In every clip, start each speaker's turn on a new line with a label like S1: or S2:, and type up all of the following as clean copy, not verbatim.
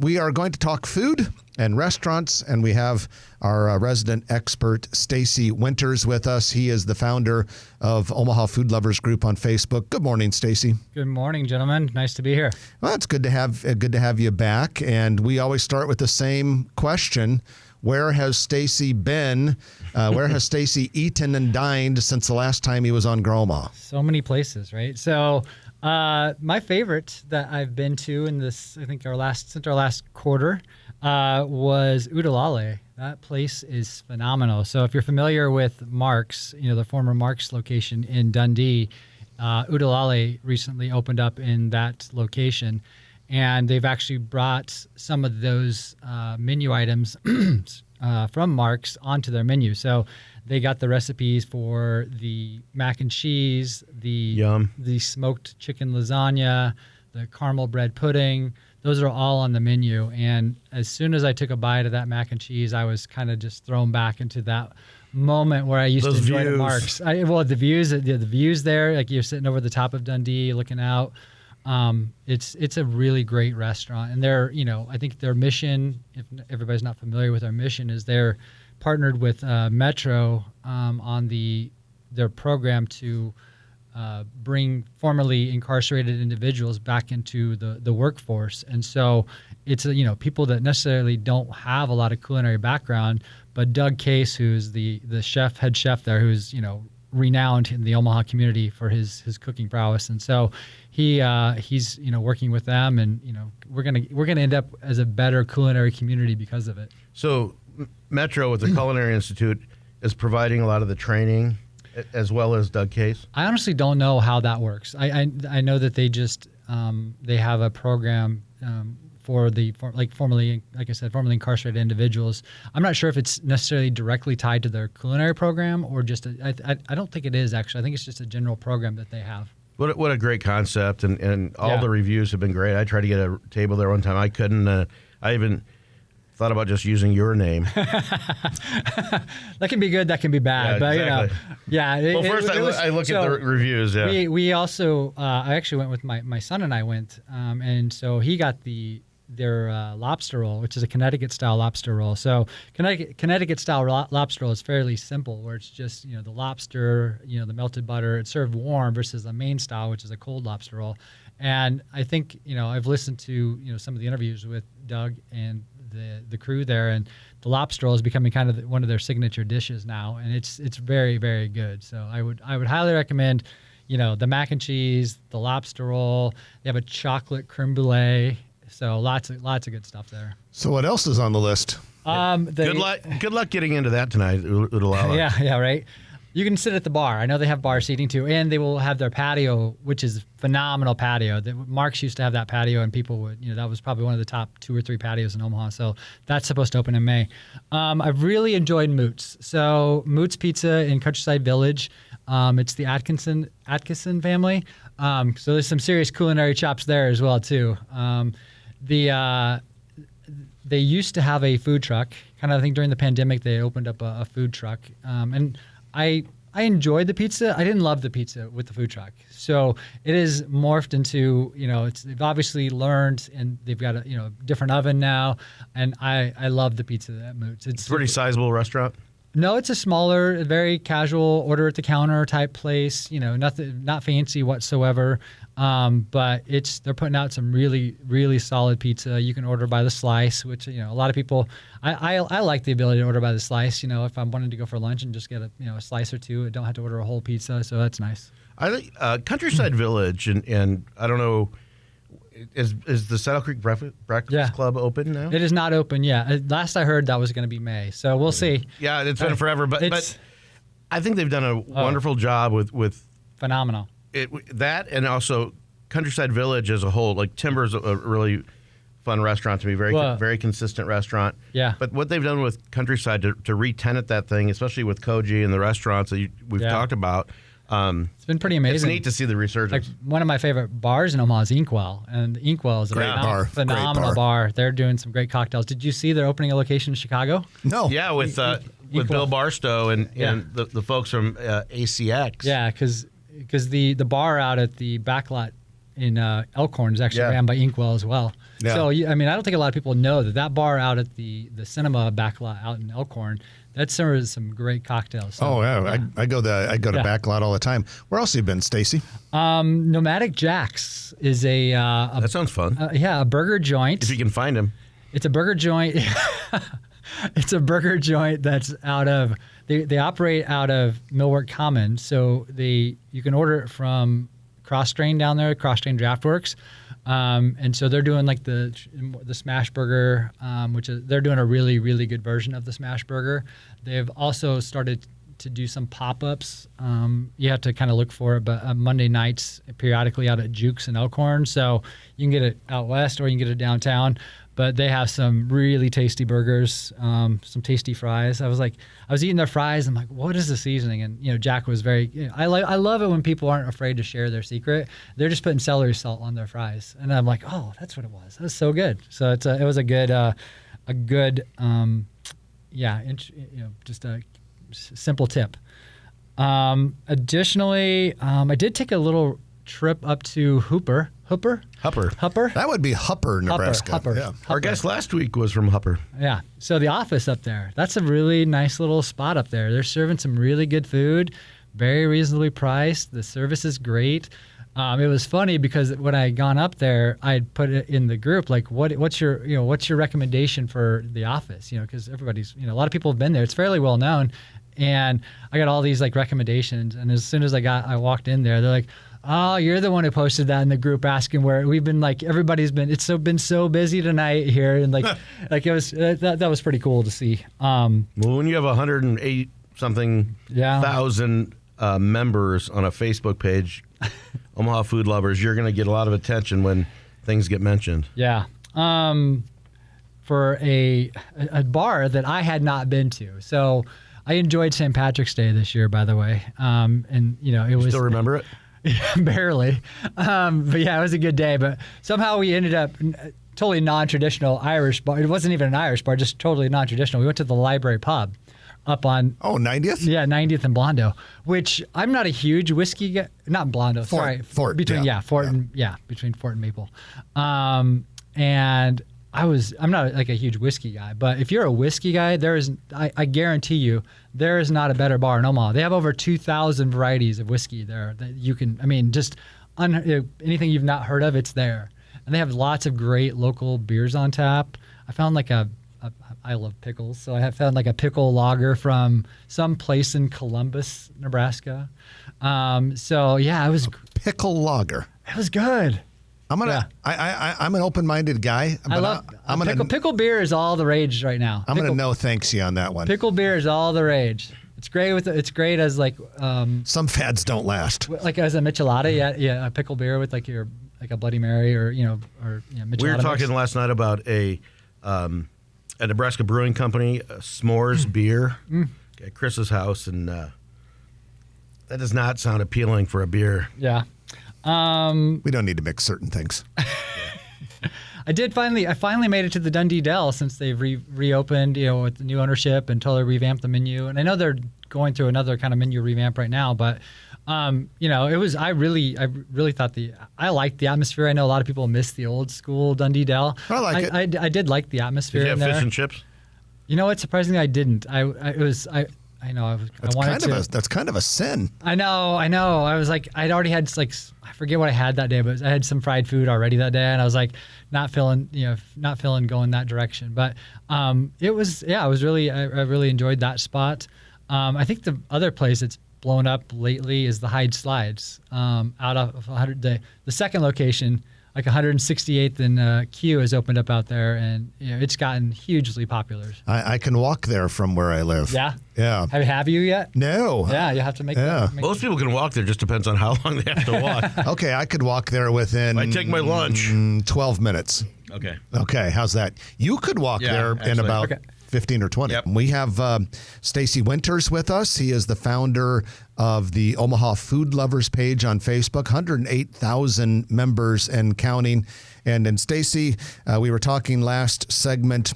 S1: we are going to talk food and restaurants, and we have our resident expert, Stacy Winters, with us. He is the founder of Omaha Food Lovers Group on Facebook. Good morning, Stacy.
S2: Good morning, gentlemen. Nice to be here.
S1: Well, it's good to have you back, and we always start with the same question. Where has Stacy been? Where has Stacy eaten and dined since the last time he was on Grow Omaha?
S2: So many places, right? So my favorite that I've been to in this, I think since our last quarter, was Udalale. That place is phenomenal. So if you're familiar with Mark's, the former Mark's location in Dundee, Udalale recently opened up in that location. And they've actually brought some of those menu items from Mark's onto their menu. So they got the recipes for the mac and cheese, the smoked chicken lasagna, the caramel bread pudding. Those are all on the menu. And as soon as I took a bite of that mac and cheese, I was kind of just thrown back into that moment where I used to enjoy the Mark's. The views there, like you're sitting over the top of Dundee looking out. It's a really great restaurant, and I think their mission, if everybody's not familiar with their mission, is they're partnered with Metro on their program to bring formerly incarcerated individuals back into the workforce. And so it's people that necessarily don't have a lot of culinary background, but Doug Case, who's the head chef there, who's renowned in the Omaha community for his cooking prowess, and so he's working with them, and we're gonna end up as a better culinary community because of it.
S3: So Metro with the Culinary Institute is providing a lot of the training as well as Doug Case.
S2: I honestly don't know how that works. I know that they just they have a program formerly incarcerated individuals. I'm not sure if it's necessarily directly tied to their culinary program or just I don't think it is actually. I think it's just a general program that they have.
S3: What a great concept, and all the reviews have been great. I tried to get a table there one time. I couldn't. I even thought about just using your name.
S2: That can be good. That can be bad.
S3: Exactly. Well, first I look at the reviews. Yeah.
S2: We also I actually went with my son, and I went, and so he got their lobster roll, which is a Connecticut-style lobster roll. So Connecticut-style lobster roll is fairly simple, where it's just the lobster, the melted butter. It's served warm versus the main style, which is a cold lobster roll. And I think I've listened to some of the interviews with Doug and the crew there, and the lobster roll is becoming kind of one of their signature dishes now, and it's very, very good. So I would highly recommend the mac and cheese, the lobster roll. They have a chocolate creme brulee. So lots of good stuff there.
S1: So what else is on the list?
S3: Good luck getting into that tonight, Udalala.
S2: Yeah, right. You can sit at the bar. I know they have bar seating too, and they will have their patio, which is phenomenal patio. Mark's used to have that patio, and people would, that was probably one of the top 2 or 3 patios in Omaha. So that's supposed to open in May. I've really enjoyed Moots. So Moots Pizza in Countryside Village. It's the Atkinson family. So there's some serious culinary chops there as well too. They used to have a food truck. Kind of, I think during the pandemic they opened up a food truck, and I enjoyed the pizza. I didn't love the pizza with the food truck. So it is morphed into, they've obviously learned, and they've got a different oven now, and I love the pizza at Moots. It's
S3: a pretty sizable restaurant.
S2: No, it's a smaller, very casual, order at the counter type place. Nothing, not fancy whatsoever. But they're putting out some really, really solid pizza. You can order by the slice, which a lot of people. I like the ability to order by the slice. If I'm wanting to go for lunch and just get a slice or two, I don't have to order a whole pizza, so that's nice.
S3: I think Countryside Village, and I don't know. Is the Saddle Creek Breakfast Club open now?
S2: It is not open yet. Last I heard, that was going to be May. So we'll see.
S3: Yeah, it's been forever, but I think they've done a wonderful job with
S2: phenomenal.
S3: That, and also Countryside Village as a whole. Like Timber's a really fun restaurant to me, very consistent restaurant.
S2: Yeah.
S3: But what they've done with Countryside to re-tenant that thing, especially with Koji and the restaurants that we've talked about.
S2: It's been pretty amazing.
S3: It's neat to see the resurgence.
S2: Like one of my favorite bars in Omaha is Inkwell, and Inkwell is a phenomenal bar. They're doing some great cocktails. Did you see they're opening a location in Chicago?
S1: No.
S3: Yeah, with Bill Barstow and the folks from ACX.
S2: Yeah, because the bar out at the backlot in Elkhorn is actually
S3: Yeah.
S2: ran by Inkwell as well.
S1: Yeah.
S2: So I mean, I don't think a lot of people know that bar out at the cinema backlot out in Elkhorn, that serves some great cocktails. So,
S1: Oh yeah, I go to
S2: Yeah.
S1: Backlot all the time. Where else have you been, Stacy?
S2: Nomadic Jack's is a
S3: That sounds fun.
S2: a burger joint.
S3: If you can find him.
S2: It's a burger joint. It's a burger joint that's out of they operate out of Millwork Commons. So you can order it from Cross Train down there, Cross Train Draftworks. And so they're doing like the smash burger, which is they're doing a really, really good version of the smash burger. They've also started to do some pop-ups. You have to kind of look for it, but Monday nights periodically out at Jukes and Elkhorn. So you can get it out west or you can get it downtown. But they have some really tasty burgers, some tasty fries. I was eating their fries. I'm like, what is the seasoning? And Jack was very. I love it when people aren't afraid to share their secret. They're just putting celery salt on their fries, and I'm like, oh, that's what it was. That was so good. So it was a good, just a simple tip. Additionally, I did take a little trip up to Hupper.
S1: That would be Hupper, Nebraska.
S2: Hupper.
S1: Yeah.
S3: Our guest last week was from Hupper.
S2: Yeah. So the office up there, that's a really nice little spot up there. They're serving some really good food, very reasonably priced. The service is great. It was funny because when I had gone up there, I'd put it in the group, like, what's your recommendation for the office? Because everybody's, a lot of people have been there. It's fairly well known. And I got all these like recommendations. And as soon as I walked in there, they're like, oh, you're the one who posted that in the group asking where we've been. Like it's been so busy tonight here, and like it was that was pretty cool to see.
S3: Well, when you have 108 something thousand members on a Facebook page, Omaha Food Lovers, you're going to get a lot of attention when things get mentioned.
S2: Yeah. For a bar that I had not been to, so I enjoyed St. Patrick's Day this year, by the way. And it was
S3: still remember it.
S2: Barely. But yeah, it was a good day. But somehow we ended up totally non-traditional Irish bar. It wasn't even an Irish bar, just totally non-traditional. We went to the Library Pub up on...
S1: Oh, 90th?
S2: Yeah, 90th and Blondo, which I'm not a huge whiskey guy. Not Blondo, sorry.
S1: Fort.
S2: Between Fort and Maple. And I'm not like a huge whiskey guy, but if you're a whiskey guy, I guarantee you, there is not a better bar in Omaha. They have over 2,000 varieties of whiskey there that you can, anything you've not heard of, it's there. And they have lots of great local beers on tap. I found I love pickles, so I have found like a pickle lager from some place in Columbus, Nebraska. So yeah, it was
S1: Pickle lager.
S2: It was good.
S1: I'm an open-minded guy. But
S2: pickle beer is all the rage right now.
S1: I'm gonna no thanks you on that one.
S2: Pickle beer is all the rage. It's great it's great as like
S1: some fads don't last.
S2: Like as a michelada, a pickle beer with like a Bloody Mary or michelada.
S3: We were talking
S2: mix.
S3: last night about a Nebraska brewing company, s'mores beer, at Chris's house, and that does not sound appealing for a beer.
S2: Yeah.
S1: We don't need to mix certain things.
S2: I finally made it to the Dundee Dell since they've reopened, with the new ownership and totally revamped the menu. And I know they're going through another kind of menu revamp right now, but it was, I really thought I liked the atmosphere. I know a lot of people miss the old school Dundee Dell.
S1: I like it.
S2: I did like the atmosphere.
S3: Did you have
S2: in there.
S3: fish and chips?
S2: You know what? Surprisingly, I didn't. I wanted to.
S1: That's kind of a sin.
S2: I know. I was like, I'd already had I forget what I had that day, but I had some fried food already that day, and I was like, not feeling going that direction. But it was I really enjoyed that spot. I think the other place that's blown up lately is the Hyde Slides out of 100. The second location, like 168th and Q, has opened up out there, and it's gotten hugely popular.
S1: I can walk there from where I live.
S2: Yeah.
S1: Yeah.
S2: Have you yet?
S1: No.
S2: Yeah, you have to make.
S3: Most people can walk there. Just depends on how long they have to walk.
S1: Okay, I could walk there within.
S3: I take my lunch.
S1: 12 minutes.
S3: Okay.
S1: Okay, how's that? You could walk there in
S3: actually.
S1: about 15 or 20.
S3: Yep.
S1: We have Stacy Winters with us. He is the founder of the Omaha Food Lovers page on Facebook, 108,000 members and counting. And Stacy, we were talking last segment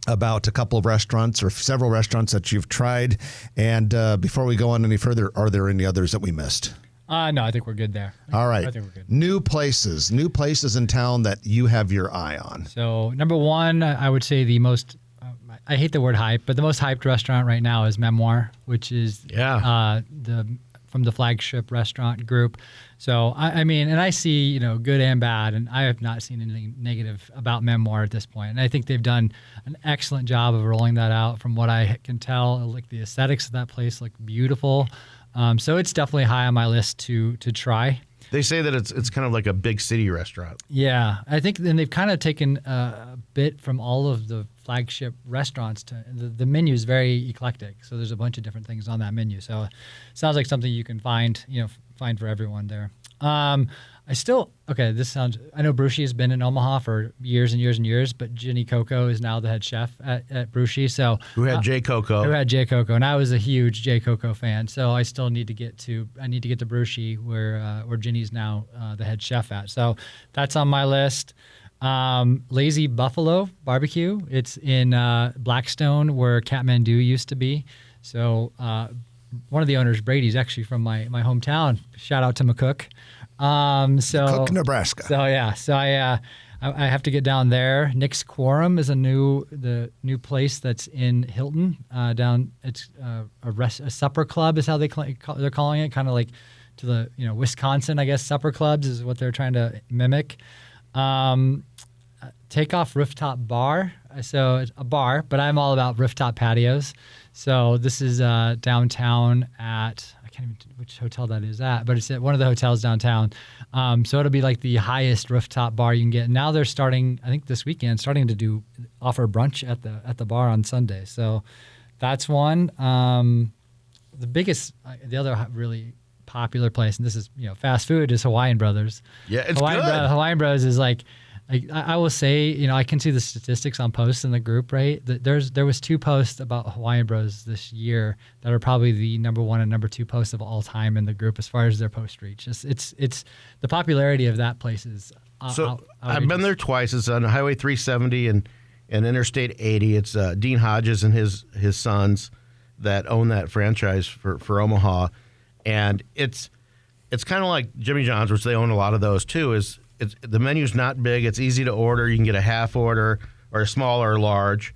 S1: about a couple of restaurants or several restaurants that you've tried. And before we go on any further, are there any others that we missed?
S2: No, I think we're good there.
S1: All right.
S2: I think we're good.
S1: New places in town that you have your eye on.
S2: So number one, I would say the most, I hate the word hype, but the most hyped restaurant right now is Memoir, which is from the flagship restaurant group. So, I mean, and I see, good and bad, and I have not seen anything negative about Memoir at this point. And I think they've done an excellent job of rolling that out. From what I can tell, like the aesthetics of that place look beautiful. So it's definitely high on my list to try.
S3: They say that it's kind of like a big city restaurant.
S2: Yeah, I think then they've kind of taken a bit from all of the flagship restaurants. The menu is very eclectic, so there's a bunch of different things on that menu. So it sounds like something you can find for everyone there. I know Brucey has been in Omaha for years and years and years, but Ginny Coco is now the head chef at Brucey. So
S3: who had Jay Coco?
S2: And I was a huge Jay Coco fan. So I still need to get to Brucey where Ginny's now the head chef at. So that's on my list. Lazy Buffalo Barbecue. It's in Blackstone where Kathmandu used to be. So one of the owners, Brady's actually from my hometown. Shout out to McCook.
S1: Cook, Nebraska.
S2: So I have to get down there. Nick's Quorum is the new place that's in Hilton. It's a supper club is how they're calling it, kind of like to the Wisconsin, I guess, supper clubs is what they're trying to mimic. Takeoff Rooftop Bar. So it's a bar, but I'm all about rooftop patios. So this is downtown at, I can't even which hotel that is at, but it's at one of the hotels downtown. So it'll be like the highest rooftop bar you can get. Now they're starting, I think this weekend, to offer brunch at the bar on Sunday. So that's one. The other really popular place, and this is fast food, is Hawaiian Brothers.
S3: Yeah, it's
S2: good. Hawaiian Brothers is like I will say, I can see the statistics on posts in the group, right? There was 2 posts about Hawaiian Bros this year that are probably the number 1 and number 2 posts of all time in the group as far as their post reach. It's the popularity of that place is.
S3: I've been there twice. It's on Highway 370 and Interstate 80. It's Dean Hodges and his sons that own that franchise for Omaha, and it's kind of like Jimmy John's, which they own a lot of those too. The menu's not big. It's easy to order. You can get a half order or a small or a large.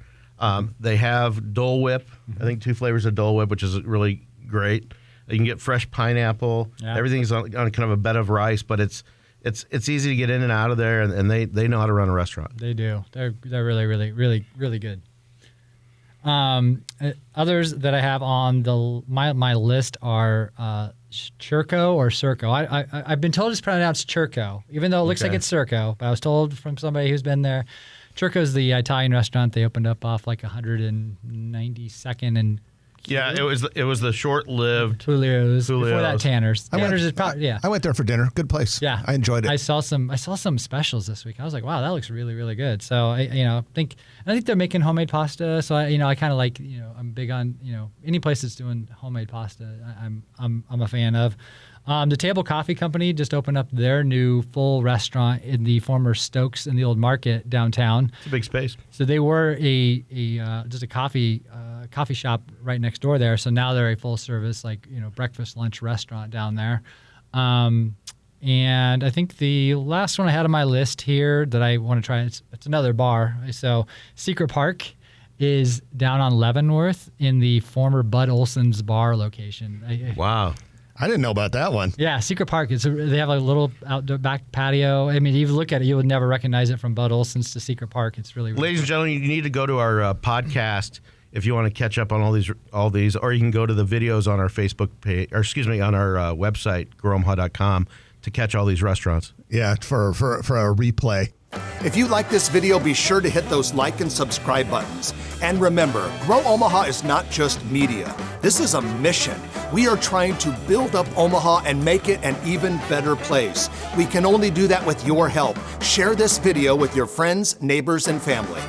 S3: They have Dole Whip. I think 2 flavors of Dole Whip, which is really great. You can get fresh pineapple. Yeah. Everything's on kind of a bed of rice, but it's easy to get in and out of there, and they know how to run a restaurant.
S2: They do. They're really, really, really, really good. Others that I have on my list are Churco or Circo. I've been told it's pronounced Churco, even though it looks like it's Circo. But I was told from somebody who's been there, Churco's the Italian restaurant they opened up off like 192nd and.
S3: Yeah, it was the short-lived
S2: Julio's. Before that, Tanner's.
S1: I went there for dinner. Good place.
S2: Yeah,
S1: I enjoyed it.
S2: I saw some specials this week. I was like, wow, that looks really, really good. So I think they're making homemade pasta. So I kind of like I'm big on any place that's doing homemade pasta. I'm a fan of. The Table Coffee Company just opened up their new full restaurant in the former Stokes in the Old Market downtown.
S3: It's a big space.
S2: So they were just a coffee shop right next door there. So now they're a full service breakfast, lunch restaurant down there. And I think the last one I had on my list here that I want to try, it's another bar. So Secret Park is down on Leavenworth in the former Bud Olson's bar location.
S3: Wow.
S1: I didn't know about that one.
S2: Yeah, Secret Park. They have a little outdoor back patio. I mean, if you look at it, you would never recognize it from Bud Olson's to Secret Park. It's really, really
S3: Ladies and gentlemen, you need to go to our podcast if you want to catch up on all these, or you can go to the videos on our Facebook page, or on our website, growomaha.com, to catch all these restaurants.
S1: Yeah, for a replay.
S4: If you like this video, be sure to hit those like and subscribe buttons. And remember, Grow Omaha is not just media. This is a mission. We are trying to build up Omaha and make it an even better place. We can only do that with your help. Share this video with your friends, neighbors, and family.